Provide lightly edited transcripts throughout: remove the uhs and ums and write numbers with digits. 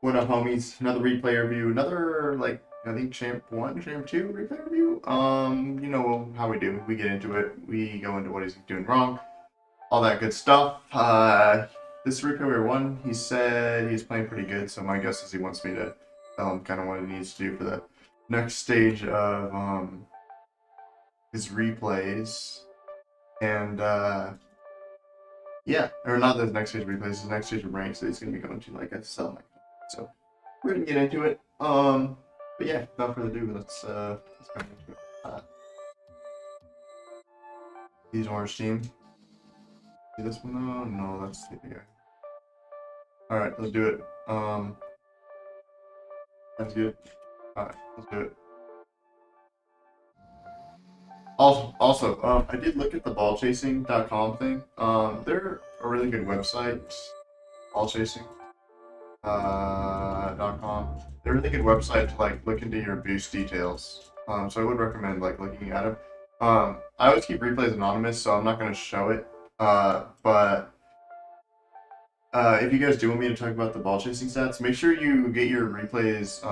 What up, homies? Another replay review. Another I think Champ 1, Champ 2 replay review. You know how we do. We get into it. We go into what he's doing wrong, all that good stuff. This replay review 1, he said he's playing pretty good. So my guess is he wants me to tell him kind of what he needs to do for the next stage of his replays. And yeah, or not the next stage of replays. The next stage of ranks that he's gonna be going to, like I sell. So we're gonna get into it. But yeah, without further ado, let's go into it. He's orange team. See this one though? No, that's the guy. Alright, let's do it. That's good. Alright, let's do it. Also, I did look at the ballchasing.com thing. They're a really good website. Ballchasing. .com. They're a really good website to like look into your boost details. So I would recommend like looking at them. I always keep replays anonymous, so I'm not going to show it. But if you guys do want me to talk about the ball chasing stats, make sure you get your replays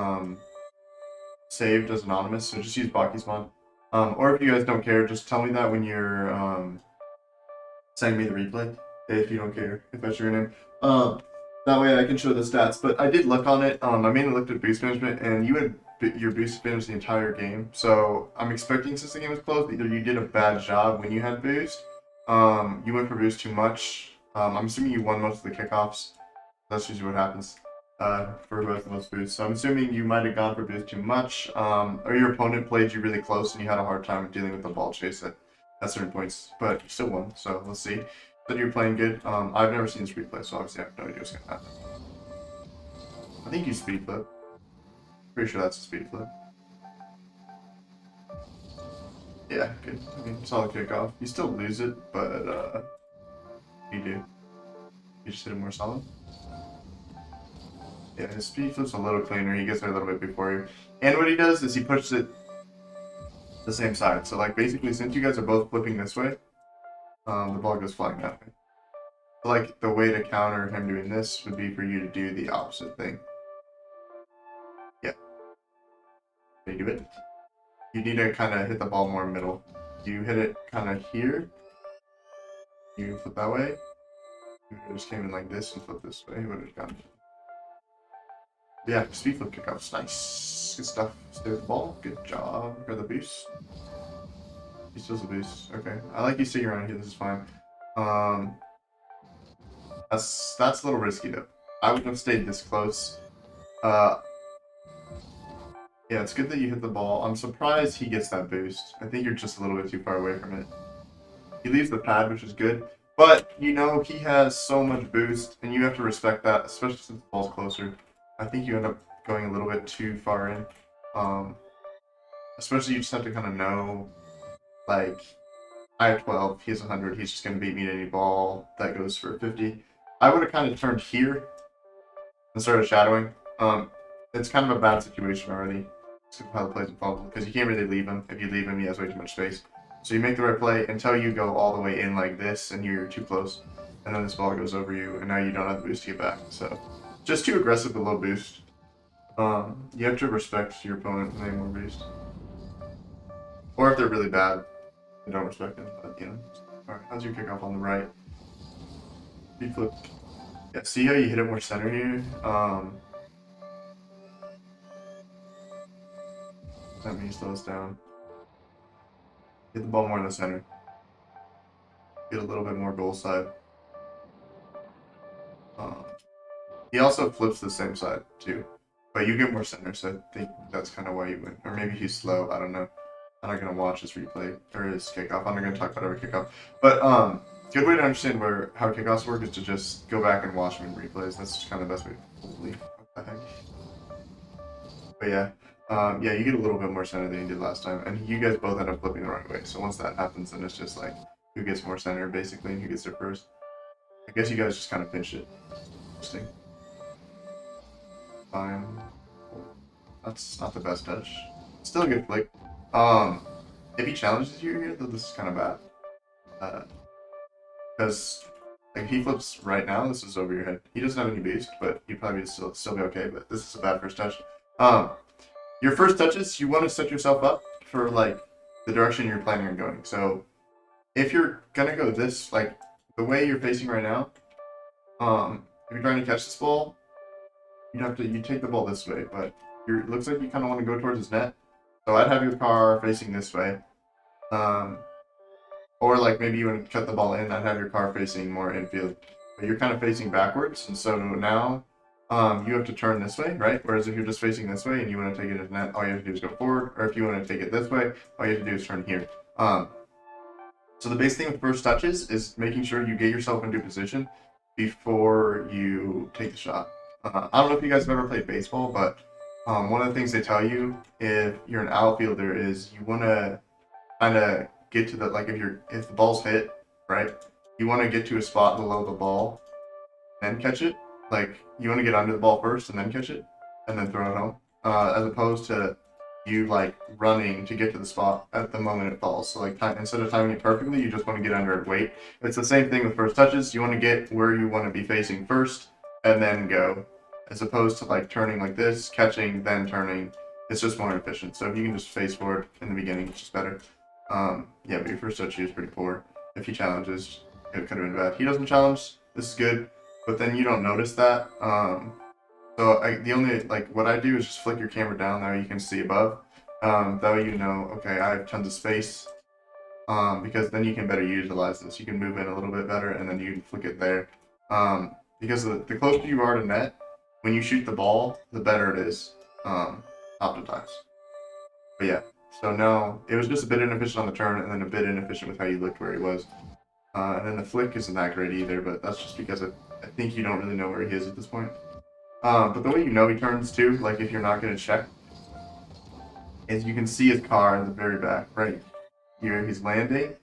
saved as anonymous. So just use Bakismon. Or if you guys don't care, just tell me that when you're sending me the replay. If you don't care, if that's your name. That way I can show the stats. But I did look on it. I mainly looked at boost management, and you had your boost managed the entire game. So I'm expecting, since the game was closed, either you did a bad job when you had boost, you went for boost too much. I'm assuming you won most of the kickoffs. That's usually what happens for both of those boosts. So I'm assuming you might have gone for boost too much, or your opponent played you really close and you had a hard time dealing with the ball chase at certain points. But you still won, so let's see. Said you're playing good. I've never seen this replay, so obviously I have no idea what's gonna happen. I think you speed flip. Pretty sure that's a speed flip. Yeah, good. I mean, solid kickoff. You still lose it, but you do. You just hit it more solid. Yeah, his speed flip's a little cleaner. He gets there a little bit before you. And what he does is he pushes it the same side. So like basically, since you guys are both flipping this way, the ball goes flying that way. So, like the way to counter him doing this would be for you to do the opposite thing. Yeah. Can you do it? You need to kind of hit the ball more middle. You hit it kind of here. You flip that way. You just came in like this and flip this way. It would have gone. Yeah, speed flip kickoffs. Nice. Good stuff. Stay with the ball. Good job. Got the boost. He steals the boost. Okay. I like you sitting around here. This is fine. That's a little risky though. I wouldn't have stayed this close. Yeah, it's good that you hit the ball. I'm surprised he gets that boost. I think you're just a little bit too far away from it. He leaves the pad, which is good. But, you know, he has so much boost, and you have to respect that, especially since the ball's closer. I think you end up going a little bit too far in. Especially you just have to kind of know, like, I have 12, he has 100, he's just going to beat me to any ball that goes for 50. I would have kind of turned here and started shadowing. It's kind of a bad situation already. How the plays unfold, because you can't really leave him. If you leave him, he has way too much space. So you make the right play until you go all the way in like this, and you're too close, and then this ball goes over you, and now you don't have the boost to get back. So just too aggressive with low boost. You have to respect your opponent when they have more boost, or if they're really bad, you don't respect them. But you know, all right. How's your kickoff on the right? Speed flip. Yeah. See how you hit it more center here. That means slow us down. Hit the ball more in the center. Get a little bit more goal side. He also flips the same side too, but you get more center, so I think that's kind of why you win. Or maybe he's slow. I don't know. I'm not gonna watch his replay or his kickoff. I'm not gonna talk about every kickoff. But good way to understand how kickoffs work is to just go back and watch them in replays. That's just kind of the best way. Holy, what the heck? But yeah. Yeah, you get a little bit more center than you did last time, and you guys both end up flipping the right way. So once that happens, then it's just like who gets more center basically, and who gets there first. I guess you guys just kind of pinch it. Interesting. Fine. That's not the best touch. Still a good flick. If he challenges you here, though, this is kind of bad. Because Like if he flips right now, this is over your head. He doesn't have any boost, but he'd probably still be okay. But this is a bad first touch. Um, your first touches, you want to set yourself up for like the direction you're planning on going. So if you're gonna go this, like the way you're facing right now, if you're trying to catch this ball, you take the ball this way, but it looks like you kind of want to go towards his net. So I'd have your car facing this way. Um, or like maybe you want to cut the ball in, I'd have your car facing more infield. But you're kind of facing backwards, and so now you have to turn this way, right? Whereas if you're just facing this way and you want to take it as net, all you have to do is go forward. Or if you want to take it this way, all you have to do is turn here. So the base thing with first touches is making sure you get yourself into position before you take the shot. I don't know if you guys have ever played baseball, but one of the things they tell you if you're an outfielder is you want to kind of get to the, like if the ball's hit, right, you want to get to a spot below the ball, then catch it. Like you want to get under the ball first and then catch it, and then throw it home, as opposed to you like running to get to the spot at the moment it falls. So like instead of timing it perfectly, you just want to get under it, wait. It's the same thing with first touches. You want to get where you want to be facing first, and then go, as opposed to like turning like this, catching, then turning. It's just more efficient. So if you can just face forward in the beginning, it's just better. Yeah, but your first touch is pretty poor. If he challenges, it could have been bad. He doesn't challenge. This is good, but then you don't notice that. The only like what I do is just flick your camera down. That way you can see above. That way you know, okay, I have tons of space. Because then you can better utilize this. You can move in a little bit better, and then you can flick it there. Because the closer you are to net, when you shoot the ball, the better it is. Oftentimes. But yeah. So no, it was just a bit inefficient on the turn, and then a bit inefficient with how you looked where he was. And then the flick isn't that great either, but that's just because I think you don't really know where he is at this point. But the way you know he turns too, like if you're not going to check, is you can see his car in the very back, right here. He's landing.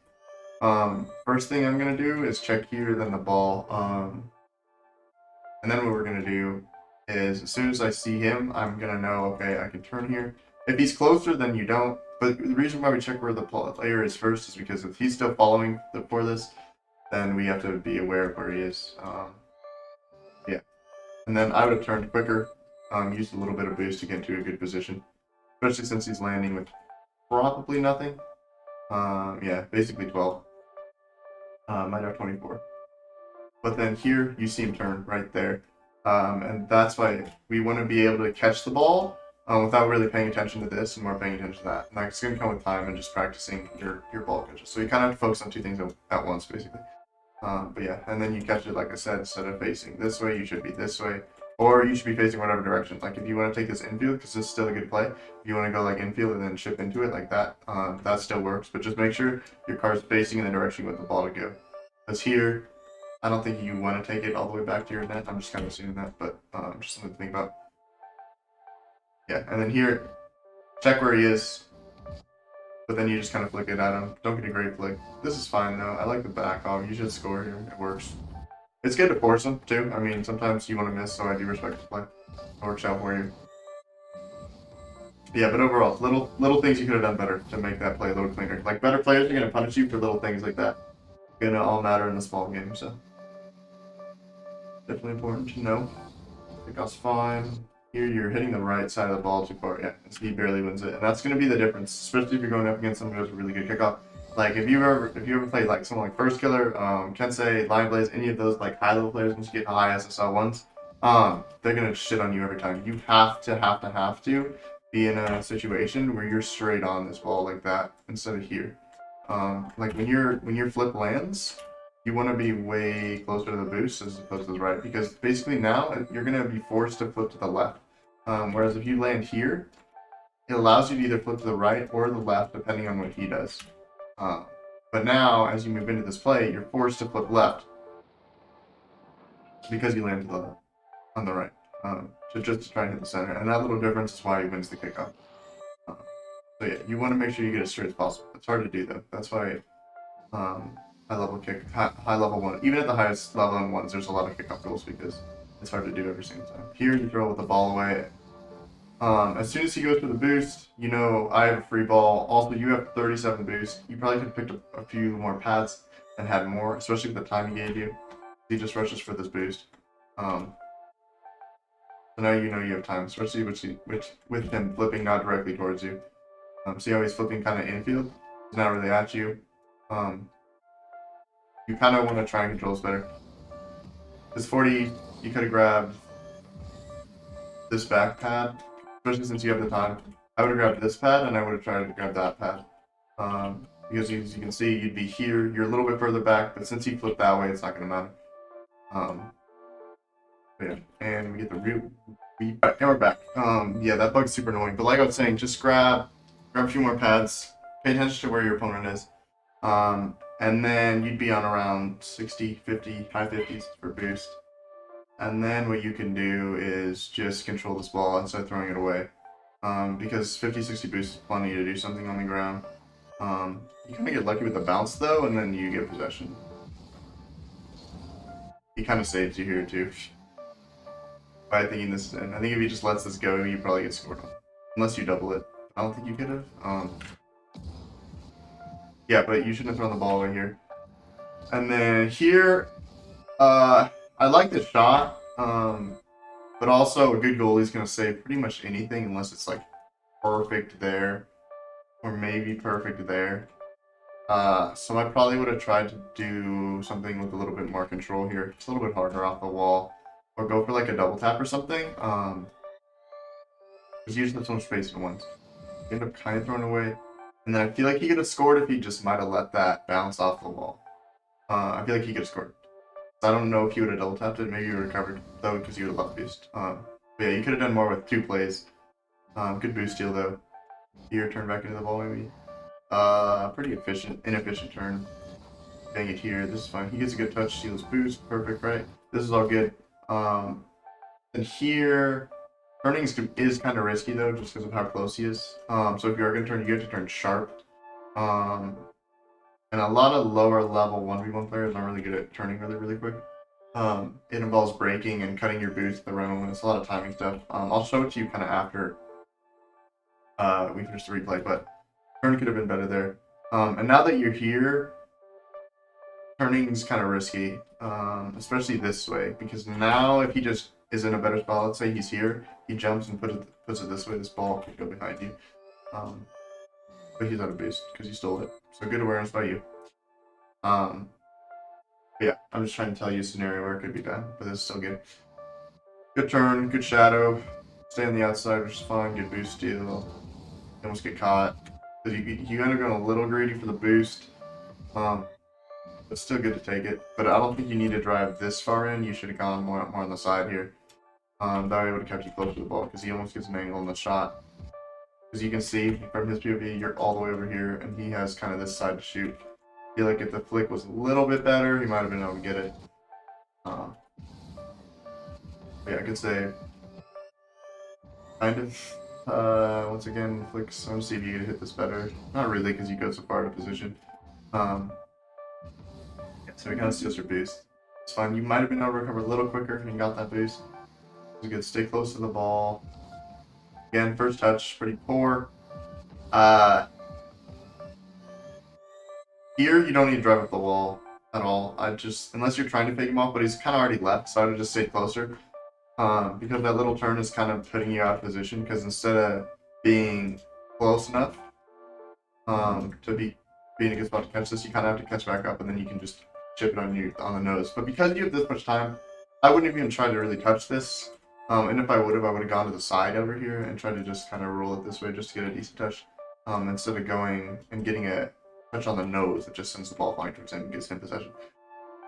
First thing I'm going to do is check here, then the ball. And then what we're going to do is as soon as I see him, I'm going to know, okay, I can turn here. If he's closer, then you don't. But the reason why we check where the player is first is because if he's still following for this, then we have to be aware of where he is. Yeah. And then I would have turned quicker, used a little bit of boost to get into a good position, especially since he's landing with probably nothing. Yeah, basically 12. Might have 24. But then here, you see him turn right there. And that's why we want to be able to catch the ball without really paying attention to this and more paying attention to that. And that's going to come with time and just practicing your ball catches. So you kind of have to focus on two things at once, basically. But yeah, and then you catch it, like I said, instead of facing this way, you should be this way. Or you should be facing whatever direction. Like if you want to take this infield, because this is still a good play, if you want to go like infield and then chip into it like that, that still works. But just make sure your car's facing in the direction you want the ball to go. Because here, I don't think you want to take it all the way back to your net. I'm just kind of assuming that, but just something to think about. Yeah, and then here, check where he is, but then you just kind of flick it at him. Don't get a great flick. This is fine though. I like the back off. You should score here. It works. It's good to force him too. I mean, sometimes you want to miss, so I do respect the play. It works out for you. Yeah, but overall, little things you could have done better to make that play a little cleaner. Like better players are gonna punish you for little things like that. It's gonna all matter in a small game, so definitely important to know. Kickoff's fine. Here you're hitting the right side of the ball too far. Yeah, he barely wins it, and that's going to be the difference, especially if you're going up against someone who has a really good kickoff. Like if you ever played like someone like First Killer, Kensei, Lion Blaze, any of those like high level players once you get high SSL ones, they're gonna shit on you every time. You have to be in a situation where you're straight on this ball like that instead of here. Like when your flip lands, you want to be way closer to the boost as opposed to the right, because basically now you're going to be forced to flip to the left. Whereas if you land here, it allows you to either flip to the right or the left depending on what he does. But now, as you move into this play, you're forced to flip left because you landed on the right. Just to try and hit the center. And that little difference is why he wins the kickoff. So yeah, you want to make sure you get as straight as possible. It's hard to do though. That's why high level one, even at the highest level in ones, there's a lot of kickoff goals because it's hard to do every single time. Here you throw with the ball away. As soon as he goes for the boost, you know I have a free ball. Also, you have 37 boost. You probably could have picked up a few more pads and had more, especially with the time he gave you. He just rushes for this boost. So now you know you have time, especially with him flipping not directly towards you. See how he's flipping kind of infield? He's not really at you. You kind of want to try and control this better. This 40, you could have grabbed this back pad, especially since you have the time. I would have grabbed this pad, and I would have tried to grab that pad. Because as you can see, you'd be here. You're a little bit further back, but since he flipped that way, it's not going to matter. Yeah, and we get the root. And we're back. Yeah, that bug's super annoying. But like I was saying, just grab a few more pads. Pay attention to where your opponent is. And then you'd be on around 60, 50, high 50s for boost. And then what you can do is just control this ball instead of throwing it away. Because 50, 60 boost is plenty to do something on the ground. You kind of get lucky with the bounce though, and then you get possession. He kind of saves you here too. By thinking this is in. I think if he just lets this go, you probably get scored on. Unless you double it. I don't think you could have. Yeah, but you shouldn't have thrown the ball right here. And then here, I like the shot, but also a good goalie is going to save pretty much anything unless it's like perfect there, or maybe perfect there. So I probably would have tried to do something with a little bit more control here. It's a little bit harder off the wall. Or go for like a double tap or something. Because usually there's so much space in ones. You end up kind of throwing away. And then I feel like he could have scored if he just might have let that bounce off the wall. I feel like he could have scored. So I don't know if he would have double tapped it. Maybe he would have recovered though because he would have left boost. But yeah, you could have done more with 2 plays. Good boost steal though. Here, turn back into the ball maybe. Pretty inefficient turn. Dang it here. This is fine. He gets a good touch, steals boost. Perfect, right? This is all good. And here, turning is kind of risky though, just because of how close he is. So if you are going to turn, you have to turn sharp. And a lot of lower level 1v1 players aren't really good at turning really quick. It involves braking and cutting your boost at the right moment. It's a lot of timing stuff. I'll show it to you kind of after we finish the replay, but turn could have been better there. And now that you're here, turning is kind of risky, especially this way, because now if he just is in a better spot, let's say he's here, he jumps and puts it this way, this ball could go behind you. But he's out of boost because you stole it. So good awareness by you. Yeah, I'm just trying to tell you a scenario where it could be bad, but this is still good. Good turn, good shadow, stay on the outside, which is fine, good boost steal. Almost get caught. Because you end up going a little greedy for the boost. But still good to take it. But I don't think you need to drive this far in. You should have gone more on the side here. That way it would have kept you close to the ball because he almost gets an angle in the shot. As you can see from his POV, you're all the way over here, and he has kind of this side to shoot. I feel like if the flick was a little bit better, he might have been able to get it. Yeah, good save. Kind of. Once again, flicks. I'm gonna see if you can hit this better. Not really, because you go so far out of position. So he kind of steals your boost. It's fine. You might have been able to recover a little quicker and got that boost. It's good. Stay close to the ball. Again, first touch, pretty poor. Here, you don't need to drive up the wall at all. Unless you're trying to fake him off, but he's kind of already left, so I would just stay closer. Because that little turn is kind of putting you out of position, because instead of being close enough to be in a good spot to catch this, you kind of have to catch back up, and then you can just chip it on the nose. But because you have this much time, I wouldn't even try to really touch this. And if I would have gone to the side over here and tried to just kind of roll it this way just to get a decent touch. Instead of going and getting a touch on the nose, it just sends the ball flying towards him and gives him possession.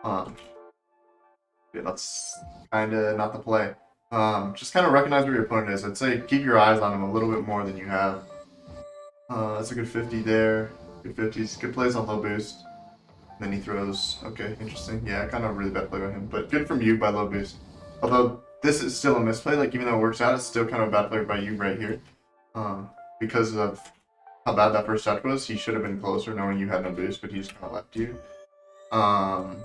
Yeah, that's kind of not the play. Just kind of recognize where your opponent is. I'd say keep your eyes on him a little bit more than you have. That's a good 50 there. Good 50s. Good plays on low boost. Then he throws. Okay, interesting. Yeah, kind of a really bad play by him, but good from you by low boost. Although this is still a misplay. Like even though it works out, it's still kind of a bad play by you right here. Because of how bad that first touch was, he should have been closer, knowing you had no boost, but he just kind of left you. Not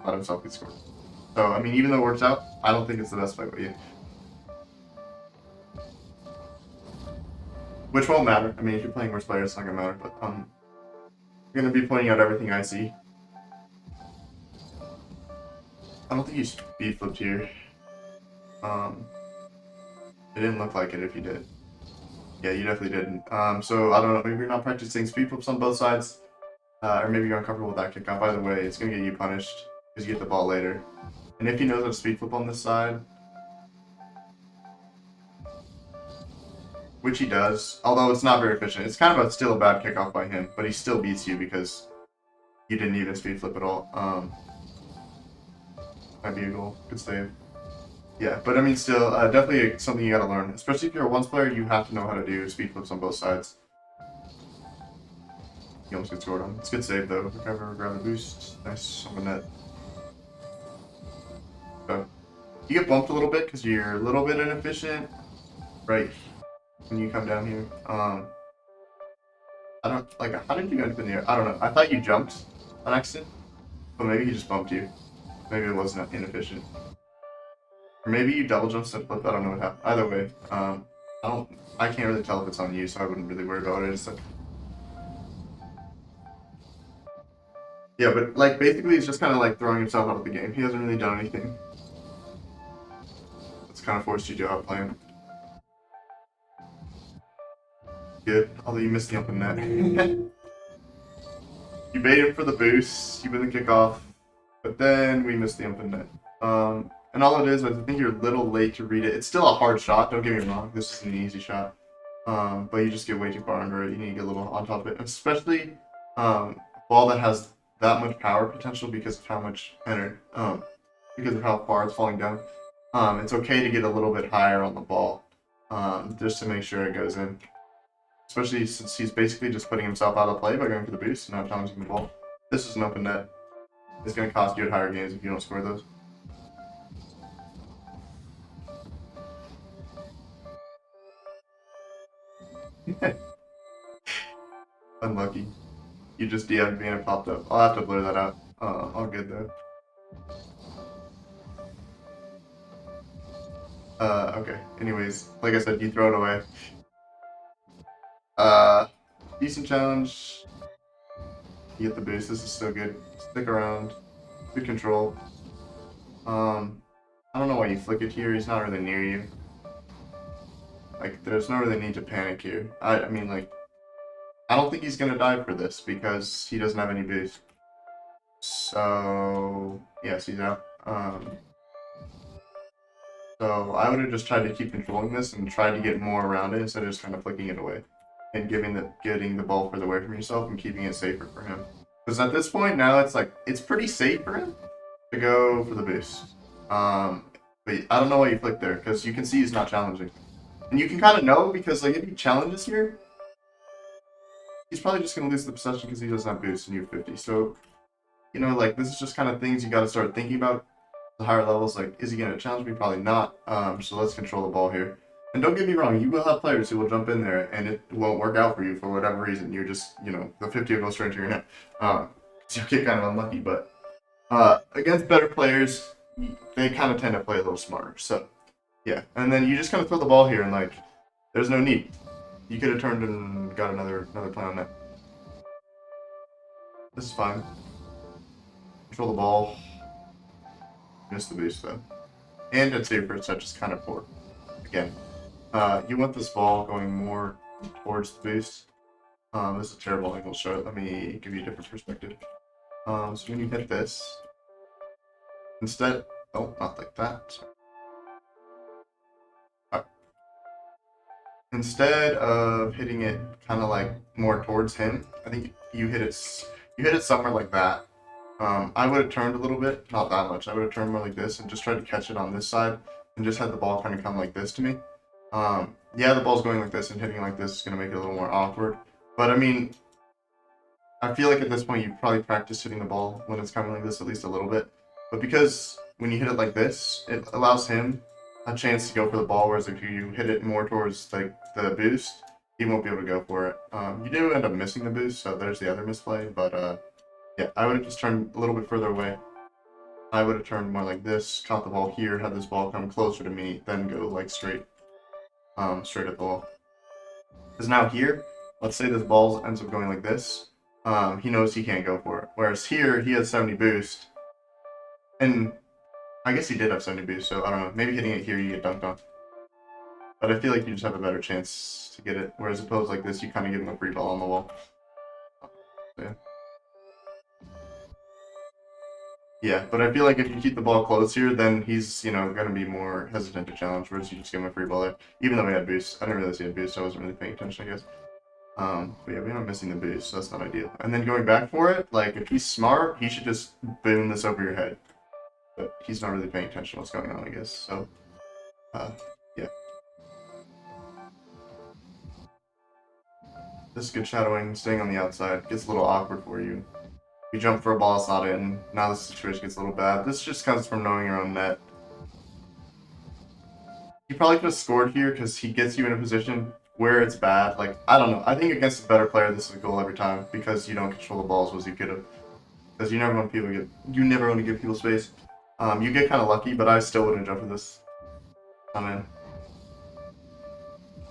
let himself get scored. So I mean, even though it works out, I don't think it's the best play by you. Which won't matter. I mean, if you're playing worse players, it's not gonna matter. But I'm gonna be pointing out everything I see. I don't think you speed flipped here. It didn't look like it if you did. Yeah, you definitely didn't. So I don't know, maybe you're not practicing speed flips on both sides, or maybe you're uncomfortable with that kickoff. Either way, it's gonna get you punished because you get the ball later. And if he knows how to speed flip on this side, which he does, although it's not very efficient, it's kind of still a bad kickoff by him, but he still beats you because you didn't even speed flip at all. Might be a goal. Good save. Yeah, but I mean, still, definitely something you gotta learn. Especially if you're a ones player, you have to know how to do speed flips on both sides. You almost get scored on. It's a good save though. Recover, grab the boost. Nice on the net. So, you get bumped a little bit because you're a little bit inefficient, right? When you come down here. I don't, like, how did you end up in the air? I don't know. I thought you jumped on accident, but maybe he just bumped you. Maybe it wasn't inefficient. Or maybe you double jump step flip. I don't know what happened. Either way, I can't really tell if it's on you, so I wouldn't really worry about it. Yeah, but like basically, he's just kind of like throwing himself out of the game. He hasn't really done anything. It's kind of forced you to outplay him. Good, although you missed the open net. You bait him for the boost. You win the kickoff, but then we missed the open net. And all it is, I think you're a little late to read it. It's still a hard shot, don't get me wrong. This is an easy shot. But you just get way too far under it. You need to get a little on top of it. Especially a ball that has that much power potential because of how much energy, because of how far it's falling down. It's okay to get a little bit higher on the ball, just to make sure it goes in. Especially since he's basically just putting himself out of play by going for the boost and not challenging the ball. This is an open net. It's going to cost you at higher games if you don't score those. Unlucky. You just DM'd me and it popped up. I'll have to blur that out. All good though. Okay. Anyways, like I said, you throw it away. Decent challenge. You get the boost. This is so good. Stick around. Good control. I don't know why you flick it here. He's not really near you. Like, there's no really need to panic here. I mean, like, I don't think he's gonna die for this because he doesn't have any boost. So, yes, he's out. So I would have just tried to keep controlling this and tried to get more around it instead of just kind of flicking it away and getting the ball further away from yourself and keeping it safer for him. Because at this point now it's like it's pretty safe for him to go for the boost. But I don't know why you flicked there because you can see he's not challenging, and you can kind of know because like if he challenges here, he's probably just gonna lose the possession because he doesn't have boost and you have 50. So you know like this is just kind of things you got to start thinking about. The higher levels, like, is he going to challenge me? Probably not. So let's control the ball here. And don't get me wrong, you will have players who will jump in there and it won't work out for you for whatever reason. You're just, you know, the 50 will go straight into your net. So you get kind of unlucky, but against better players, they kind of tend to play a little smarter. So, yeah. And then you just kind of throw the ball here and, like, there's no need. You could have turned and got another play on net. This is fine. Control the ball. Miss the boost though. And dead save first touch is kind of poor. Again, you want this ball going more towards the boost. This is a terrible angle shot. Let me give you a different perspective. So when you hit this, instead, oh, not like that. Instead of hitting it kind of like more towards him, I think you hit it somewhere like that. I would have turned a little bit, not that much. I would have turned more like this and just tried to catch it on this side and just had the ball kind of come like this to me. Yeah, the ball's going like this and hitting like this is going to make it a little more awkward. But I mean, I feel like at this point you probably practice hitting the ball when it's coming like this at least a little bit. But because when you hit it like this, it allows him a chance to go for the ball, whereas if you hit it more towards like the boost, he won't be able to go for it. You do end up missing the boost, so there's the other misplay, but yeah, I would have just turned a little bit further away. I would have turned more like this, caught the ball here, had this ball come closer to me, then go like straight at the ball. Because now here, let's say this ball ends up going like this, he knows he can't go for it. Whereas here, he has 70 boost, and I guess he did have 70 boost, so I don't know. Maybe hitting it here you get dunked on. But I feel like you just have a better chance to get it. Whereas opposed like this, you kind of give him a free ball on the wall. So, yeah. Yeah, but I feel like if you keep the ball close here, then he's, you know, going to be more hesitant to challenge, whereas you just give him a free ball there. Even though he had boost. I didn't realize he had boost, so I wasn't really paying attention, I guess. But yeah, we're not missing the boost, so that's not ideal. And then going back for it, like, if he's smart, he should just boom this over your head. But he's not really paying attention to what's going on, I guess. So, yeah. This is good shadowing, staying on the outside. Gets a little awkward for you. You jump for a ball, it's not in. Now the situation gets a little bad. This just comes from knowing your own net. He probably could have scored here because he gets you in a position where it's bad. Like, I don't know. I think against a better player, this is a goal every time because you don't control the balls as you could have. Because you never want to give people space. You get kind of lucky, but I still wouldn't jump for this. I'm in.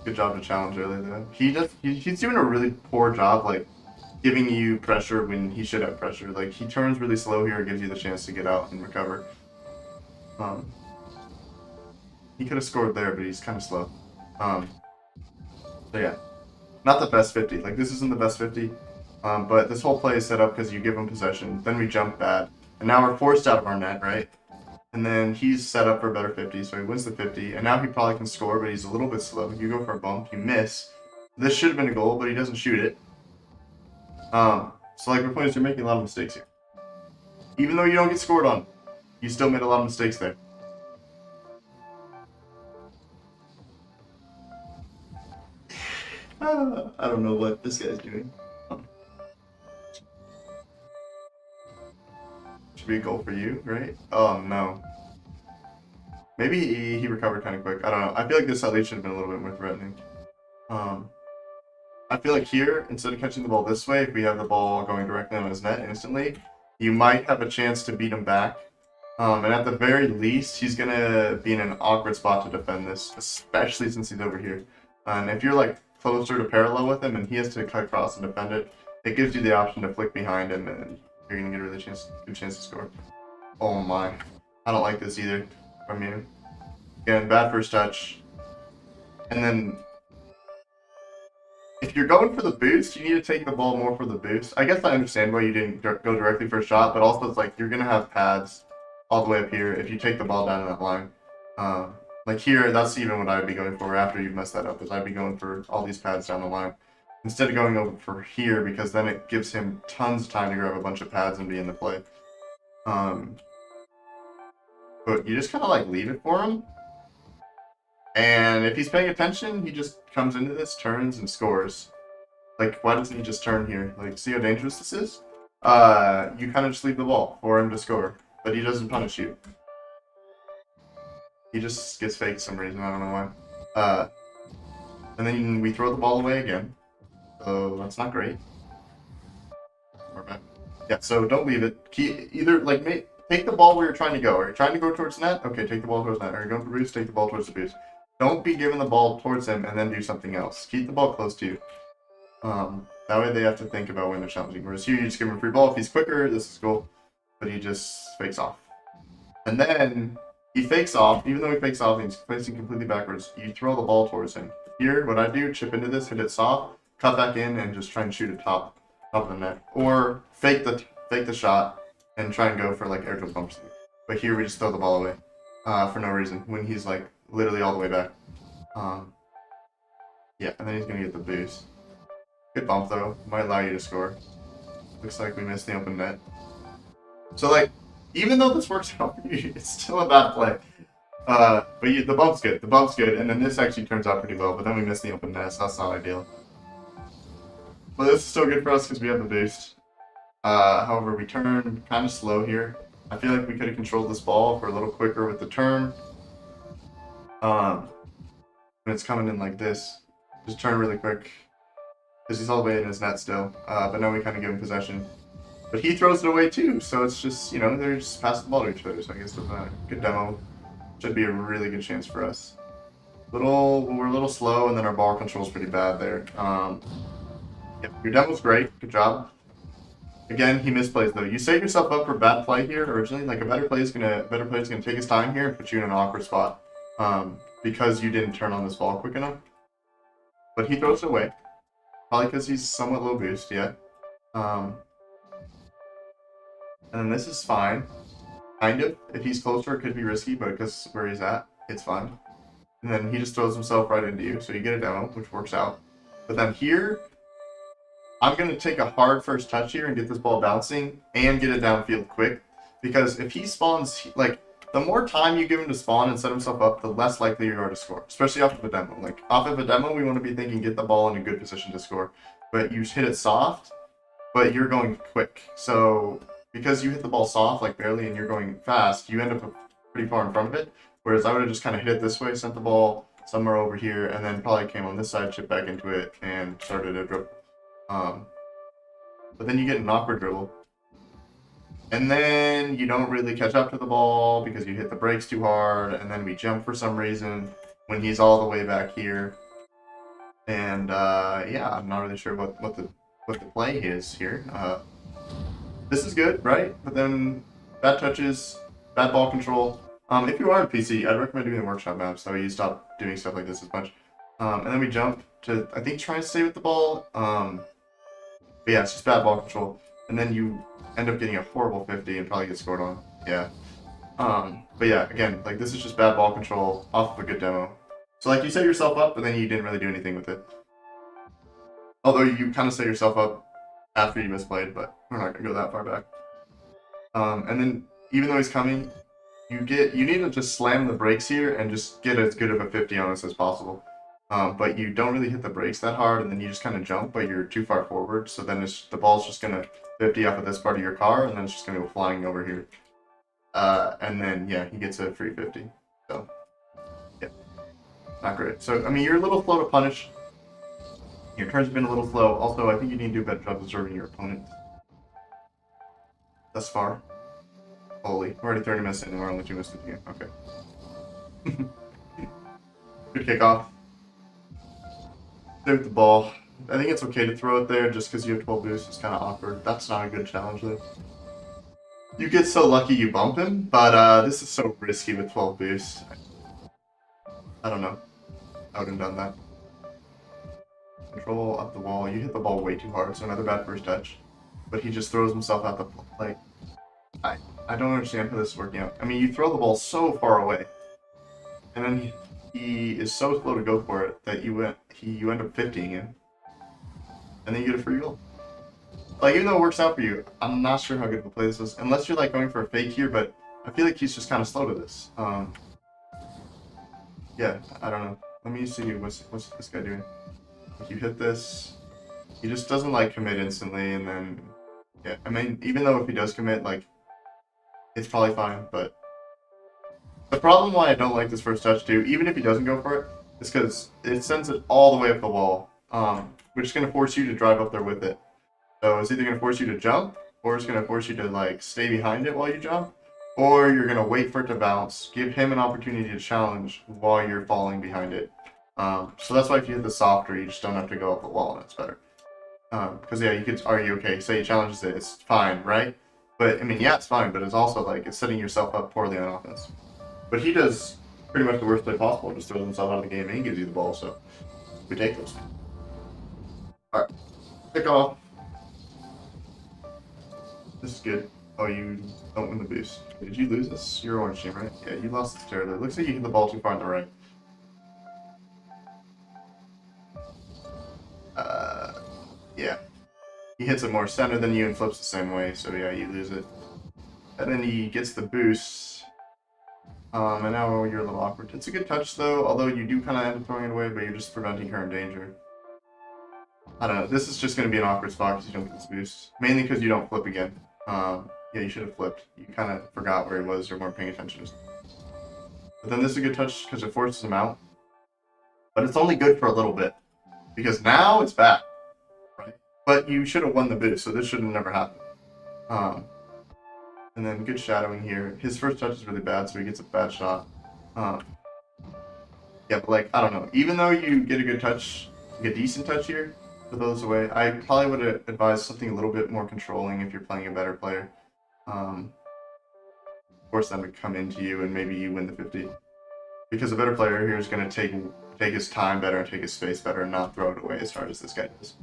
Good job to challenge early though. He's doing a really poor job, like, giving you pressure when he should have pressure. Like, he turns really slow here, gives you the chance to get out and recover. He could have scored there, but he's kind of slow. So yeah, not the best 50. Like, this isn't the best 50. But this whole play is set up because you give him possession, then we jump bad, and now we're forced out of our net, right? And then he's set up for a better 50, so he wins the 50, and now he probably can score, but he's a little bit slow. You go for a bump, you miss. This should have been a goal, but he doesn't shoot it. So like, my point is, you're making a lot of mistakes here. Even though you don't get scored on, you still made a lot of mistakes there. I don't know what this guy's doing. Should be a goal for you, right? Oh no. Maybe he recovered kind of quick. I don't know. I feel like this at least should have been a little bit more threatening. I feel like here, instead of catching the ball this way, if we have the ball going directly on his net instantly, you might have a chance to beat him back. And at the very least, he's going to be in an awkward spot to defend this, especially since he's over here. And if you're like closer to parallel with him and he has to cut across and defend it, it gives you the option to flick behind him and you're going to get a really good chance to score. Oh my. I don't like this either from you. Again, bad first touch. And then if you're going for the boost, you need to take the ball more for the boost. I guess I understand why you didn't go directly for a shot, but also it's like you're going to have pads all the way up here if you take the ball down in that line. Like here, that's even what I'd be going for after you've messed that up, is I'd be going for all these pads down the line. Instead of going over for here, because then it gives him tons of time to grab a bunch of pads and be in the play. But you just kind of like leave it for him. And if he's paying attention, he just comes into this, turns, and scores. Like, why doesn't he just turn here? Like, see how dangerous this is? You kind of just leave the ball for him to score. But he doesn't punish you. He just gets faked for some reason, I don't know why. And then we throw the ball away again. So, that's not great. We're back. Yeah, so don't leave it. Either, like, take the ball where you're trying to go. Are you trying to go towards net? Okay, take the ball towards net. Are you going for boost? Take the ball towards the boost. Don't be giving the ball towards him and then do something else. Keep the ball close to you. That way they have to think about when they're challenging. Whereas here, you just give him a free ball. If he's quicker, this is cool. But he just fakes off. And then he fakes off. Even though he fakes off and he's facing completely backwards, you throw the ball towards him. Here, what I do, chip into this, hit it soft, cut back in, and just try and shoot it top of the net. Or fake the shot and try and go for like air dribble bumps. But here we just throw the ball away for no reason when he's like literally all the way back. Yeah, and then he's gonna get the boost. Good bump though, might allow you to score. Looks like we missed the open net. So like, even though this works out for you, it's still a bad play. But the bump's good. The bump's good, and then this actually turns out pretty well. But then we missed the open net, so that's not ideal. But this is still good for us because we have the boost. However, we turn kind of slow here. I feel like we could have controlled this ball for a little quicker with the turn. When it's coming in like this, just turn really quick. Because he's all the way in his net still. But now we kind of give him possession. But he throws it away too, so it's just, you know, they're just passing the ball to each other. So I guess with a good demo, should be a really good chance for us. We're a little slow, and then our ball control's pretty bad there. Yeah, your demo's great. Good job. Again, he misplays though. You set yourself up for bad play here originally. Like a better player is gonna take his time here and put you in an awkward spot, because you didn't turn on this ball quick enough. But he throws it away, probably because he's somewhat low boost. Yeah. And then this is fine, kind of. If he's closer, it could be risky, but because where he's at, it's fine. And then he just throws himself right into you, so you get a demo, which works out. But then here, I'm going to take a hard first touch here and get this ball bouncing and get it downfield quick. Because if he spawns, like, the more time you give him to spawn and set himself up, the less likely you are to score. Especially off of a demo. Like, off of a demo, we want to be thinking get the ball in a good position to score. But you hit it soft, but you're going quick. So, because you hit the ball soft, like barely, and you're going fast, you end up pretty far in front of it. Whereas I would have just kind of hit it this way, sent the ball somewhere over here, and then probably came on this side, chipped back into it, and started a dribble. But then you get an awkward dribble. And then you don't really catch up to the ball because you hit the brakes too hard, and then we jump for some reason when he's all the way back here. And yeah, I'm not really sure what the play is here. This is good, right? But then bad touches, bad ball control. If you are on PC, I'd recommend doing the workshop maps so you stop doing stuff like this as much. And then we jump to, I think, try and stay with the ball. But yeah, it's just bad ball control. And then you end up getting a horrible 50 and probably get scored on. Yeah. But yeah, again, like this is just bad ball control off of a good demo. So like you set yourself up, but then you didn't really do anything with it. Although you kind of set yourself up after you misplayed, but we're not gonna go that far back. And then even though he's coming, you need to just slam the brakes here and just get as good of a 50 on us as possible. But you don't really hit the brakes that hard, and then you just kind of jump, but you're too far forward. So then the ball's just gonna 50 off of this part of your car, and then it's just gonna go flying over here. And then yeah, he gets a free 50. So yeah, not great. So I mean, you're a little slow to punish. Your turns have been a little slow. Also, I think you need to do a better job observing your opponent thus far. Holy, we're already 30 minutes in, and we're only 2 minutes into the game. Okay. Good kickoff. Stay with the ball. I think it's okay to throw it there just because you have 12 boosts. It's kind of awkward. That's not a good challenge, though. You get so lucky you bump him, but this is so risky with 12 boosts. I don't know. I wouldn't have done that. Control up the wall. You hit the ball way too hard, so another bad first touch. But he just throws himself out the plate. I don't understand how this is working out. I mean, you throw the ball so far away, and then he is so slow to go for it that you end up 50ing him, and then you get a free goal. Like, even though it works out for you, I'm not sure how good of a play this is, unless you're like going for a fake here. But I feel like he's just kind of slow to this. Yeah, I don't know. Let me see what's this guy doing. Like, you hit this, he just doesn't like commit instantly, and then yeah. I mean, even though if he does commit, like, it's probably fine, but the problem why I don't like this first touch too, even if he doesn't go for it, is because it sends it all the way up the wall, which is going to force you to drive up there with it. So it's either going to force you to jump, or it's going to force you to like stay behind it while you jump, or you're going to wait for it to bounce, give him an opportunity to challenge while you're falling behind it. So that's why if you hit the softer, you just don't have to go up the wall, and it's better. Because yeah, you could argue, okay, say he challenges it, it's fine, right? But I mean, yeah, it's fine, but it's also like it's setting yourself up poorly on offense. But he does pretty much the worst play possible, just throws himself out of the game and he gives you the ball, so we take those. Alright, pick off. This is good. Oh, you don't win the boost. Did you lose this? You're orange team, right? Yeah, you lost this terribly. It looks like you hit the ball too far on the right. Yeah. He hits it more center than you and flips the same way, so yeah, you lose it. And then he gets the boost. And now you're a little awkward. It's a good touch though, although you do kind of end up throwing it away, but you're just preventing her in danger. I don't know, this is just going to be an awkward spot because you don't get this boost. Mainly because you don't flip again. Yeah, you should have flipped. You kind of forgot where he was or weren't paying attention. But then this is a good touch because it forces him out. But it's only good for a little bit. Because now it's back. Right? But you should have won the boost, so this should have never happened. And then good shadowing here. His first touch is really bad, so he gets a bad shot. Yeah, but like, I don't know. Even though you get a good touch, like a decent touch here, for those away. I probably would advise something a little bit more controlling if you're playing a better player. Force them to come into you and maybe you win the 50. Because a better player here is going to take his time better and take his space better and not throw it away as hard as this guy does.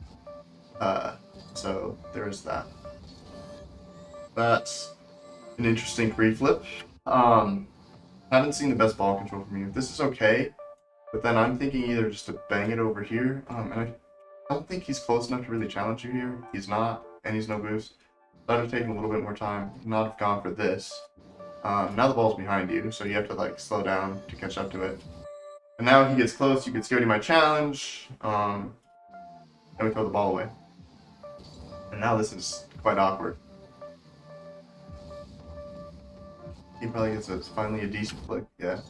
So there's that. That's an interesting free flip. Haven't seen the best ball control from you. This is okay, but then I'm thinking either just to bang it over here, and I don't think he's close enough to really challenge you here. He's not, and he's no boost. So I'd have taken a little bit more time, not have gone for this. Now the ball's behind you, so you have to like slow down to catch up to it. And now he gets close, you get scared of my challenge, and we throw the ball away. And now this is quite awkward. He probably gets finally a decent flick, yeah.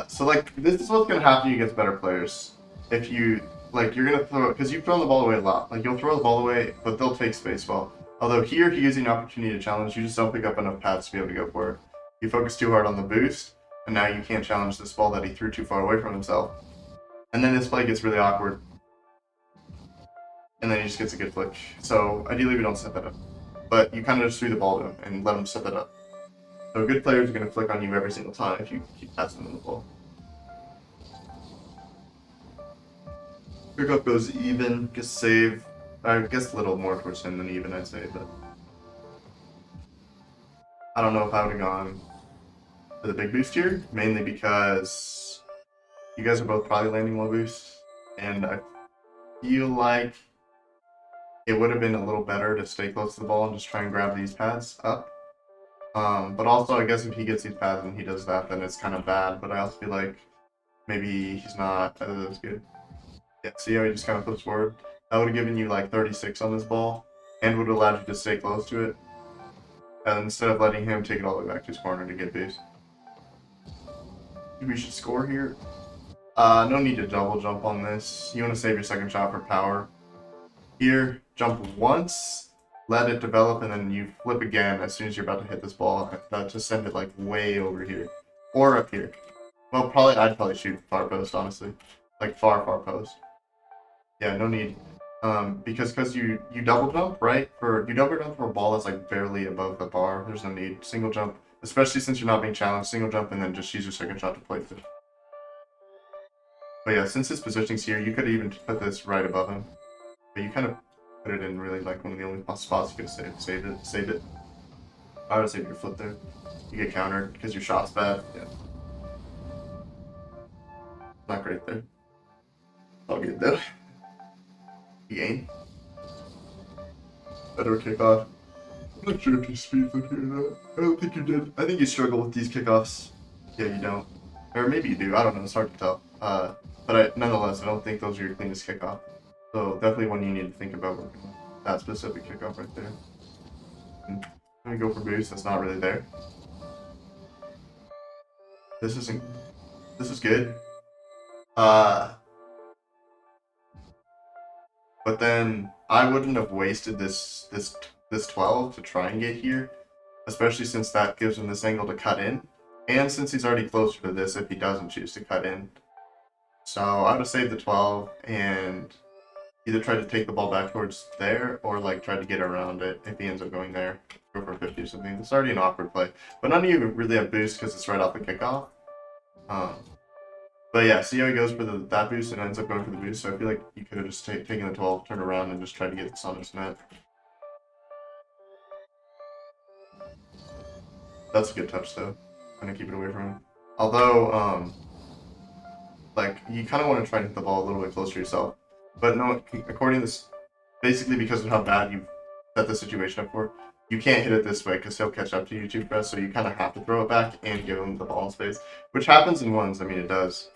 So like, this is what's gonna happen to you against better players. If you, like, you're gonna throw it, because you've thrown the ball away a lot. Like, you'll throw the ball away, but they'll take space ball. Although here, he gives you an opportunity to challenge, you just don't pick up enough pads to be able to go for it. You focus too hard on the boost, and now you can't challenge this ball that he threw too far away from himself. And then this play gets really awkward. And then he just gets a good flick. So, ideally we don't set that up. But you kind of just threw the ball to him and let him set that up. So good players are going to flick on you every single time if you keep passing them the ball. Pickup goes even, guess save. I guess a little more towards him than even, I'd say, but I don't know if I would have gone for the big boost here, mainly because you guys are both probably landing low boost, and I feel like it would have been a little better to stay close to the ball and just try and grab these pads up. But also, I guess if he gets these pads and he does that, then it's kind of bad. But I also feel like maybe he's not as good. Yeah, see how he just kind of flips forward? That would have given you like 36 on this ball, and would have allowed you to stay close to it. And instead of letting him take it all the way back to his corner to get boost. We should score here. No need to double jump on this. You want to save your second shot for power. Here, jump once. Let it develop, and then you flip again as soon as you're about to hit this ball to send it like way over here or up here. Well, I'd probably shoot far post, honestly, like far post. Yeah, no need, because you double jump, right? You double jump for a ball that's like barely above the bar. There's no need. Single jump, especially since you're not being challenged. Single jump and then just use your second shot to place it. But yeah, since his positioning's here, you could even put this right above him, but you kind of put it in really like one of the only spots you could save it. I would save your flip there. You get countered because your shot's bad. Yeah. Not great there. All good though. You aim. Better kickoff. I'm not sure if you speed in here or not. I don't think you did. I think you struggle with these kickoffs. Yeah, you don't. Or maybe you do. I don't know. It's hard to tell. But nonetheless, I don't think those are your cleanest kickoff. So definitely one you need to think about working on. That specific kickoff right there. And I'm gonna go for boost, that's not really there. This is good. But then I wouldn't have wasted this 12 to try and get here, especially since that gives him this angle to cut in, and since he's already closer to this if he doesn't choose to cut in. So I would have saved the 12 and either try to take the ball back towards there or like try to get around it if he ends up going there. Go for 50 or something. It's already an awkward play. But none of you really have boost because it's right off the kickoff. But yeah, see how he goes for that boost and ends up going for the boost. So I feel like you could have just taken the 12, turned around, and just tried to get this on his net. That's a good touch though. I'm gonna keep it away from him. Although, like, you kind of want to try and hit the ball a little bit closer to yourself. But no, according to this, basically because of how bad you've set the situation up for, you can't hit it this way because he'll catch up to you too fast, so you kind of have to throw it back and give him the ball in space, which happens in ones. I mean, it does.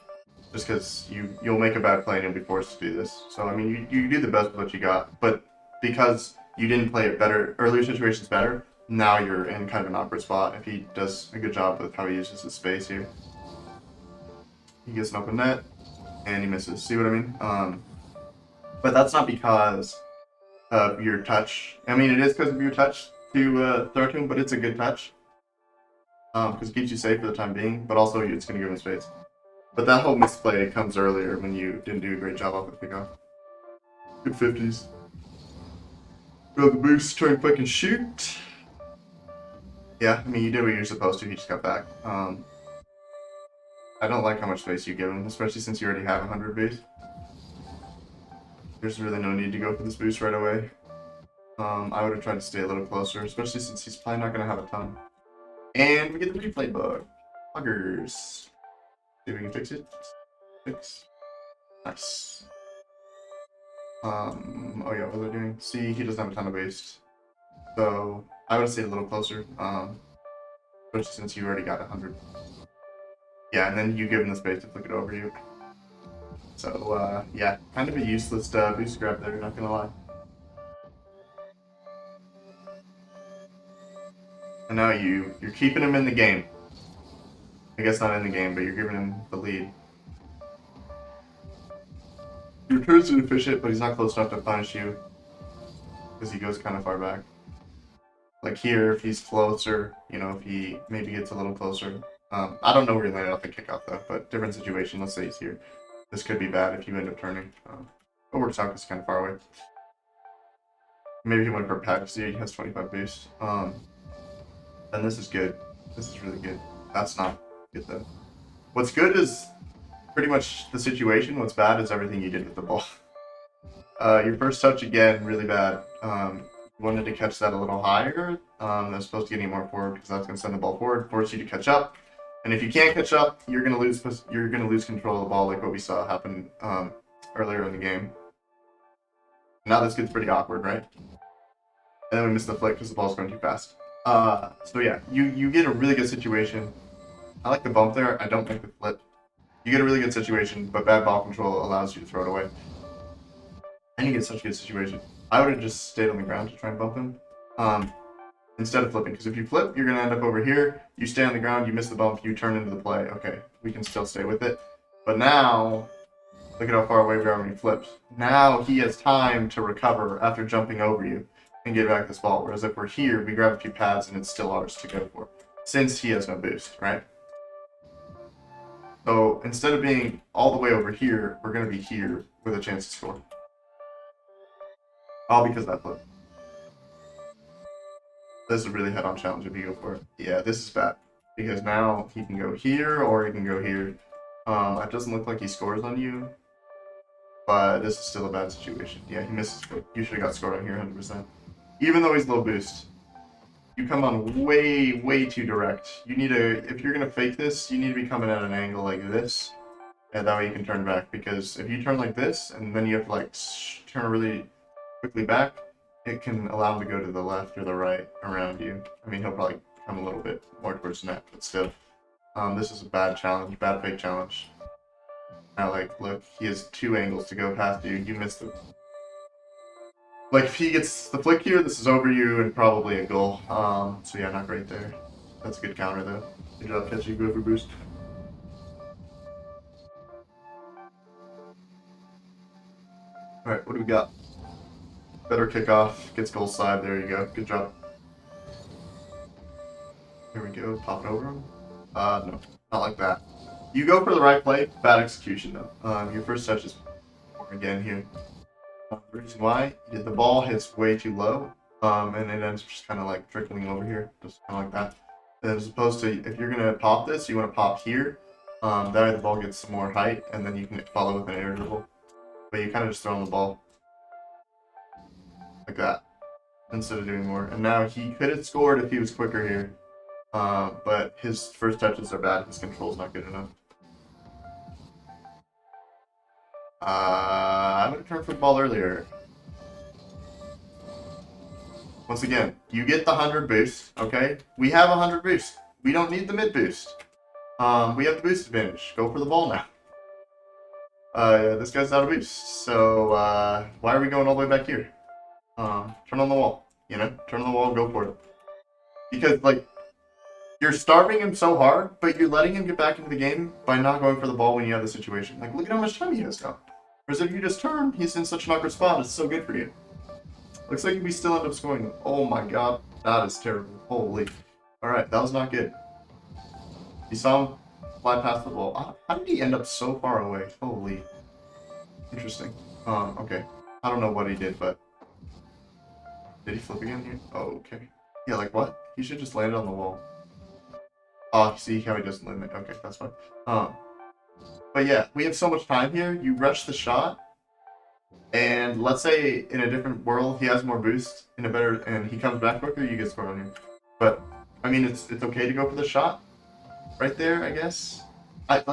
Just because you'll make a bad play and you'll be forced to do this. So, I mean, you do the best with what you got, but because you didn't play it better, earlier situations better, now you're in kind of an awkward spot if he does a good job with how he uses his space here. He gets an open net, and he misses. See what I mean? But that's not because of your touch. I mean, it is because of your touch to throw to him, but it's a good touch. Because it keeps you safe for the time being, but also it's going to give him space. But that whole misplay comes earlier when you didn't do a great job off the kickoff. Good 50s. Grab the boost, try and fucking shoot. Yeah, I mean, you did what you're supposed to. He just got back. I don't like how much space you give him, especially since you already have 100 base. There's really no need to go for this boost right away. I would have tried to stay a little closer, especially since he's probably not going to have a ton. And we get the replay bug. Buggers. See if we can fix it. Fix. Nice. Oh yeah, what was I doing? See, he doesn't have a ton of base. So, I would stay a little closer. Especially since you already got 100. Yeah, and then you give him the space to flick it over you. So, yeah, kind of a useless boost grab there, not gonna lie. And now you're keeping him in the game. I guess not in the game, but you're giving him the lead. Your turn's inefficient, but he's not close enough to punish you. Because he goes kind of far back. Like here, if he's closer, you know, if he maybe gets a little closer. I don't know where he landed off the kickoff though, but different situation. Let's say he's here. This could be bad if you end up turning. It works out because he's kind of far away. Maybe he went for pack. See, he has 25 boost. And this is good. This is really good. That's not good though. What's good is pretty much the situation. What's bad is everything you did with the ball. Your first touch again, really bad. Wanted to catch that a little higher. That's supposed to get any more forward because that's going to send the ball forward, force you to catch up. And if you can't catch up, you're going to lose. You're going to lose control of the ball, like what we saw happen earlier in the game. Now this gets pretty awkward, right? And then we miss the flick because the ball's going too fast. So yeah, you get a really good situation. I like the bump there. I don't like the flip. You get a really good situation, but bad ball control allows you to throw it away. And you get such a good situation. I would have just stayed on the ground to try and bump him instead of flipping. Because if you flip, you're going to end up over here. You stay on the ground, you miss the bump, you turn into the play. Okay, we can still stay with it. But now, look at how far away we are when he flips. Now he has time to recover after jumping over you and get back this ball. Whereas if we're here, we grab a few pads and it's still ours to go for. Since he has no boost, right? So instead of being all the way over here, we're going to be here with a chance to score. All because of that flip. This is a really head-on challenge if you go for it. Yeah, this is bad. Because now he can go here or he can go here. It doesn't look like he scores on you. But this is still a bad situation. Yeah, he misses. You should have got scored on here 100%. Even though he's low boost. You come on way, way too direct. You need to, if you're going to fake this, you need to be coming at an angle like this. And that way you can turn back. Because if you turn like this, and then you have to like turn really quickly back, it can allow him to go to the left or the right around you. I mean, he'll probably come a little bit more towards the net, but still. This is a bad challenge, bad fake challenge. Now, like, look, he has 2 angles to go past you. You missed the... Like, if he gets the flick here, this is over you and probably a goal. So yeah, not great there. That's a good counter, though. Good job catching, go for boost. Alright, what do we got? Better kickoff, gets goal side, there you go. Good job. Here we go, pop it over him. No, not like that. You go for the right play, bad execution though. Your first touch is again here. The reason why, the ball hits way too low, and it ends just kind of like trickling over here, just kind of like that. And as opposed to, if you're going to pop this, you want to pop here. That way the ball gets some more height, and then you can follow with an air dribble. But you kind of just throw on the ball. Like that. Instead of doing more. And now he could have scored if he was quicker here. But his first touches are bad, his control's not good enough. I would have turned for the ball earlier. Once again, you get the 100 boost, okay? We have 100 boost. We don't need the mid boost. We have the boost advantage. Go for the ball now. This guy's out of boost, so why are we going all the way back here? Turn on the wall, you know? Turn on the wall, go for it. Because, like, you're starving him so hard, but you're letting him get back into the game by not going for the ball when you have the situation. Like, look at how much time he has now. Whereas if you just turn, he's in such an awkward spot, it's so good for you. Looks like we still end up scoring. Oh my god, that is terrible. Holy. Alright, that was not good. You saw him fly past the ball. How did he end up so far away? Holy. Interesting. Okay. I don't know what he did, but did he flip again here? Oh, okay. Yeah, like what? He should just land on the wall. Oh, see how he doesn't land it. Okay, that's fine. But yeah, we have so much time here. You rush the shot, and let's say in a different world he has more boost in a better, and he comes back quicker. You get scored on you. But I mean, it's okay to go for the shot right there, I guess.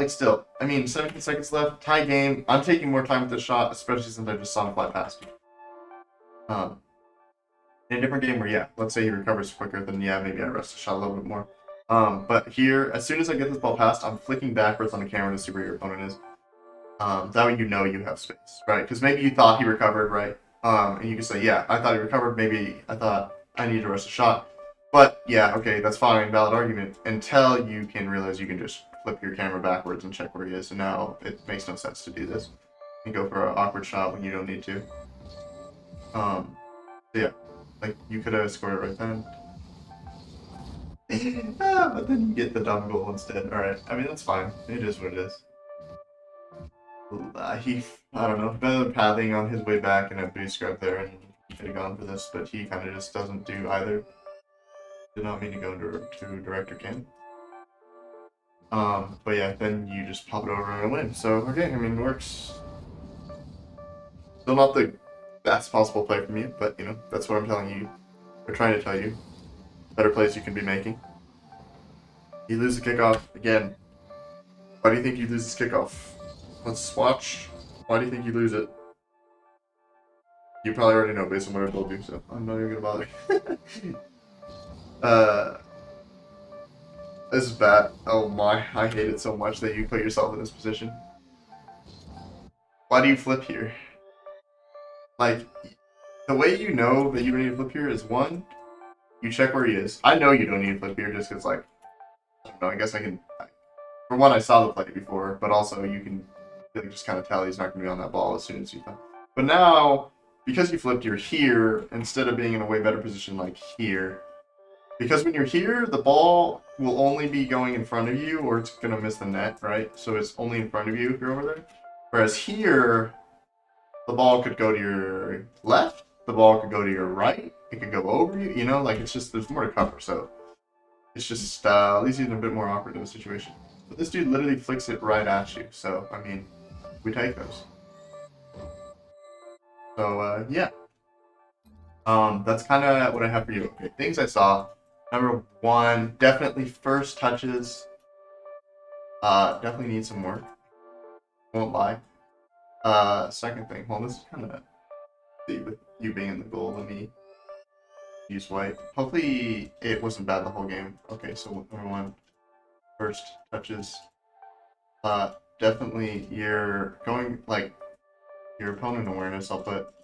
Still. I mean, 17 seconds left, tie game. I'm taking more time with the shot, especially since I just saw him fly past you. In a different game where, yeah, let's say he recovers quicker, then yeah, maybe I rest the shot a little bit more. But here, as soon as I get this ball past, I'm flicking backwards on the camera to see where your opponent is. That way you know you have space, right? Because maybe you thought he recovered, right? And you can say, yeah, I thought he recovered. Maybe I thought I need to rest a shot. But yeah, okay, that's fine, valid argument. Until you can realize you can just flip your camera backwards and check where he is. And now it makes no sense to do this. You go for an awkward shot when you don't need to. So yeah, like you could have scored it right then. But then you get the dumb goal instead. Alright, I mean, that's fine. It is what it is. I don't know, better than pathing on his way back and a boost grab there, and he could have gone for this, but he kind of just doesn't do either. Did not mean to go to director can. But yeah, then you just pop it over and win. So, okay, I mean, it works. Still not the best possible play from you, but, you know, that's what I'm telling you. We're trying to tell you. Better plays you can be making. You lose the kickoff. Again, why do you think you lose this kickoff? Let's watch. Why do you think you lose it? You probably already know based on what I told you, so I'm not even gonna bother. This is bad. Oh my, I hate it so much that you put yourself in this position. Why do you flip here? Like, the way you know that you don't need to flip here is one, you check where he is. I know you don't need to flip here just because, like, I don't know, I guess I can. For one, I saw the play before, but also you can really just kind of tell he's not going to be on that ball as soon as you thought. But now, because you flipped, you're here instead of being in a way better position like here. Because when you're here, the ball will only be going in front of you or it's going to miss the net, right? So it's only in front of you if you're over there. Whereas here, the ball could go to your left, the ball could go to your right, it could go over you, you know? Like, it's just, there's more to cover, so it's just, at least he's a bit more awkward in the situation. But this dude literally flicks it right at you, so, I mean, we take those. So, yeah. That's kind of what I have for you. Okay, things I saw. Number one, definitely first touches. Definitely need some work. Won't lie. Second thing, well, this is kind of, see, with you being in the goal, let me use white. Hopefully it wasn't bad the whole game. Okay, so number one, first touches. Definitely you're going, like, your opponent awareness, I'll put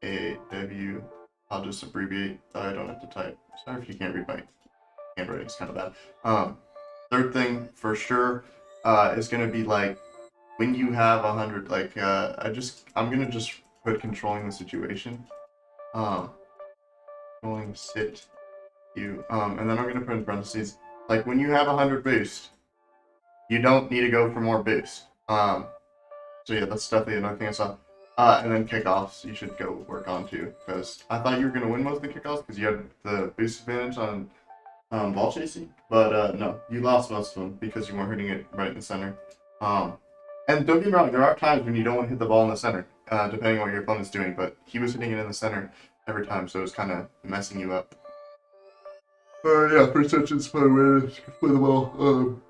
a W. I'll just abbreviate. I don't have to type. Sorry if you can't read my handwriting. It's kind of bad. Third thing for sure is gonna be like when you have 100. Like I'm gonna just put controlling the situation. Controlling sit you. And then I'm gonna put in parentheses like when you have 100 boost, you don't need to go for more boost. So yeah, that's definitely another thing I saw. And then kickoffs, you should go work on too, because I thought you were gonna win most of the kickoffs because you had the boost advantage on ball chasing, but no, you lost most of them because you weren't hitting it right in the center. And don't get me wrong, there are times when you don't want to hit the ball in the center, depending on what your opponent's doing, but he was hitting it in the center every time, so it was kind of messing you up. Yeah, first touch is my way to play the ball.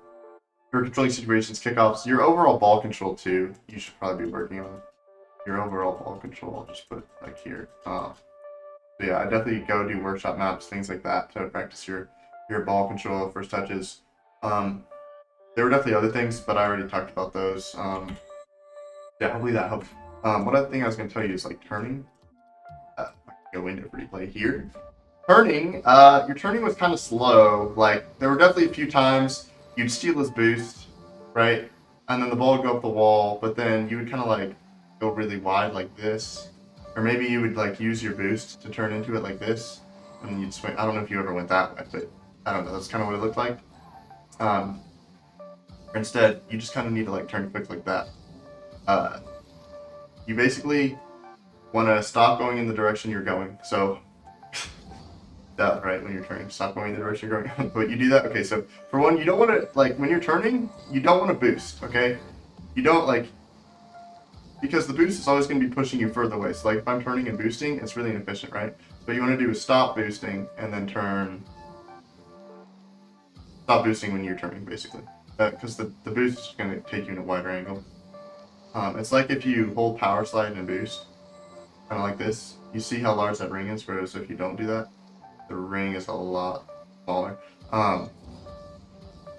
Your controlling situations, kickoffs, your overall ball control too, you should probably be working on. Your overall ball control, I'll just put like here. So yeah, I definitely go do workshop maps, things like that to practice your ball control, first touches. There were definitely other things, but I already talked about those. Yeah, hopefully that helps. One other thing I was going to tell you is like turning. I can go into replay here. Turning, your turning was kind of slow. Like there were definitely a few times you'd steal his boost, right? And then the ball would go up the wall, but then you would kind of like go really wide like this. Or maybe you would like use your boost to turn into it like this, and then you'd swing. I don't know if you ever went that way, but I don't know. That's kind of what it looked like. Or instead, you just kind of need to like turn quick like that. You basically want to stop going in the direction you're going. So that right when you're turning, stop going in the direction you're going. But you do that. Okay, so for one, you don't want to like when you're turning, you don't want to boost. Okay, you don't like because the boost is always going to be pushing you further away. So like if I'm turning and boosting, it's really inefficient, right? What you want to do is stop boosting and then turn. Stop boosting when you're turning, basically, because the boost is going to take you in a wider angle. It's like if you hold power slide and boost, kind of like this. You see how large that ring is, whereas if you don't do that, the ring is a lot smaller. So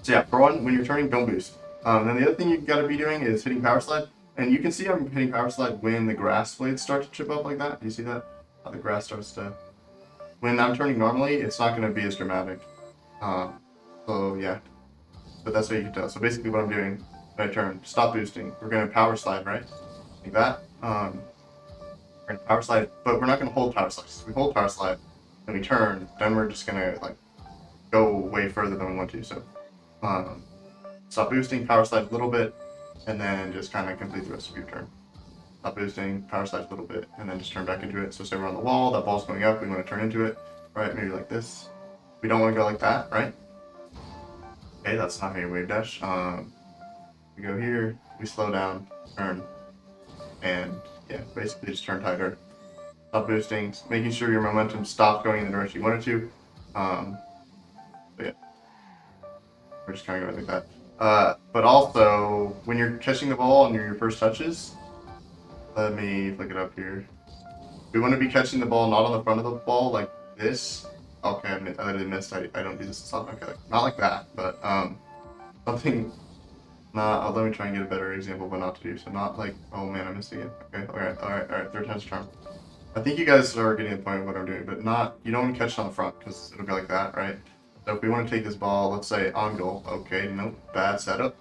yeah, for one, when you're turning, don't boost. Then the other thing you got to be doing is hitting power slide, and you can see I'm hitting power slide when the grass blades start to chip up like that. Do you see that? How the grass starts to. When I'm turning normally, it's not going to be as dramatic. So yeah, but that's what you can tell. So basically, what I'm doing when I turn, stop boosting. We're going to power slide, right? Like that. We're going to power slide, but we're not going to hold power slide. So we hold power slide, and we turn, then we're just going to like go way further than we want to. So stop boosting, power slide a little bit, and then just kind of complete the rest of your turn. Stop boosting, power slide a little bit, and then just turn back into it. So say we're on the wall, that ball's going up, we want to turn into it, right? Maybe like this. We don't want to go like that, right? Okay, that's not a wave dash. We go here, we slow down, turn, and yeah, basically just turn tighter. Stop boosting, making sure your momentum stops going in the direction you want it to. So yeah, we're just kind of going like that. But also, when you're catching the ball on your first touches, let me flick it up here. We want to be catching the ball not on the front of the ball like this. Okay, I literally missed. I don't do this often. Okay, not like that, but something. Nah, let me try and get a better example of what not to do. So not like, oh man, I missed again. Okay, all right. Third time's a charm. I think you guys are getting the point of what I'm doing, but not. You don't want to catch it on the front because it'll go like that, right? So if we want to take this ball, let's say on goal. Okay, nope, bad setup.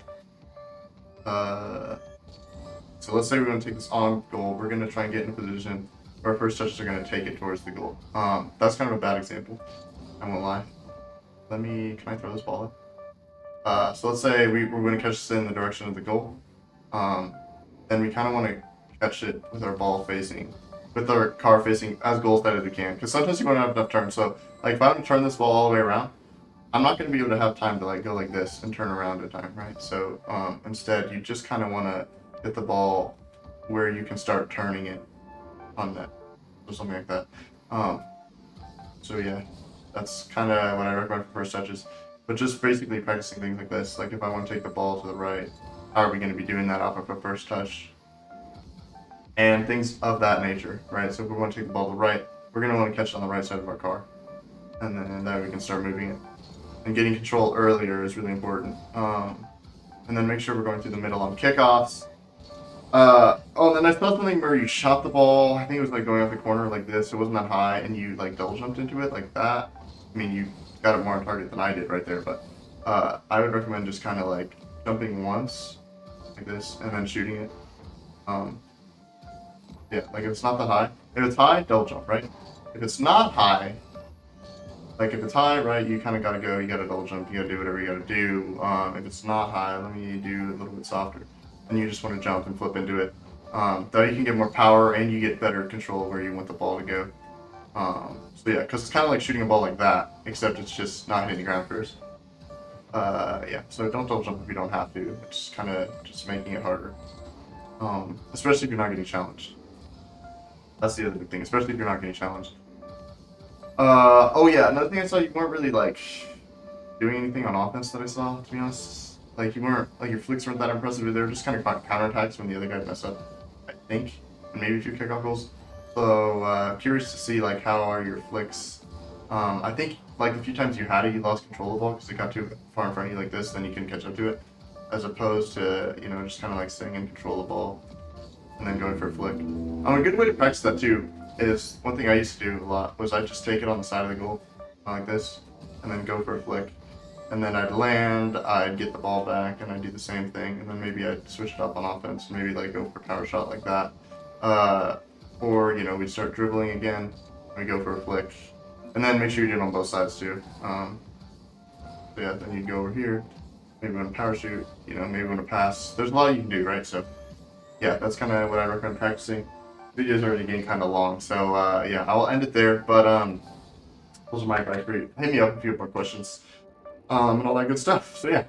So let's say we want to take this on goal. We're going to try and get in a position where our first touches are going to take it towards the goal. That's kind of a bad example. I won't lie. Can I throw this ball in? So let's say we're going to catch this in the direction of the goal. Then we kind of want to catch it with our ball facing, with our car facing as goal side as we can. Because sometimes you won't have enough turns. So like if I want to turn this ball all the way around, I'm not going to be able to have time to like go like this and turn around at a time, right? So instead, you just kind of want to hit the ball where you can start turning it on net or something like that. So yeah, that's kind of what I recommend for first touches. But just basically practicing things like this, like if I want to take the ball to the right, how are we going to be doing that off of a first touch? And things of that nature, right? So if we want to take the ball to the right, we're going to want to catch it on the right side of our car. And then we can start moving it. And getting control earlier is really important. And then make sure we're going through the middle on kickoffs. And then I saw something where you shot the ball. I think it was like going off the corner like this. It wasn't that high, and you like double jumped into it like that. I mean, you got it more on target than I did right there, but I would recommend just kind of like jumping once like this and then shooting it. Yeah, like if it's not that high. If it's high, double jump, right? If it's not high, like if it's high, right, you kind of gotta go. You gotta double jump. You gotta do whatever you gotta do. If it's not high, let me do a little bit softer. And you just want to jump and flip into it. Though you can get more power and you get better control of where you want the ball to go. So yeah, because it's kind of like shooting a ball like that, except it's just not hitting the ground first. Yeah, so don't double jump if you don't have to. It's kind of just making it harder. Especially if you're not getting challenged. That's the other big thing, especially if you're not getting challenged. Oh yeah, another thing I saw, you weren't really like doing anything on offense that I saw, to be honest. Like you weren't, like your flicks weren't that impressive. They were just kind of counterattacks when the other guy messed up, I think. And maybe a few kickoff goals. So curious to see like how are your flicks. I think like a few times you had it, you lost control of the ball because it got too far in front of you like this, then you can catch up to it. As opposed to, just kind of like staying in control of the ball and then going for a flick. A good way to practice that too is one thing I used to do a lot was I just take it on the side of the goal like this and then go for a flick. And then I'd land, I'd get the ball back, and I'd do the same thing. And then maybe I'd switch it up on offense, maybe like go for a power shot like that. Or, we'd start dribbling again, we go for a flick. And then make sure you do it on both sides too. So yeah, then you'd go over here, maybe want to power shoot, maybe want to pass. There's a lot you can do, right? So yeah, that's kind of what I recommend practicing. video's already getting kind of long, so yeah, I will end it there. But those are my advice for you. Hit me up if you have more questions, and all that good stuff. So yeah.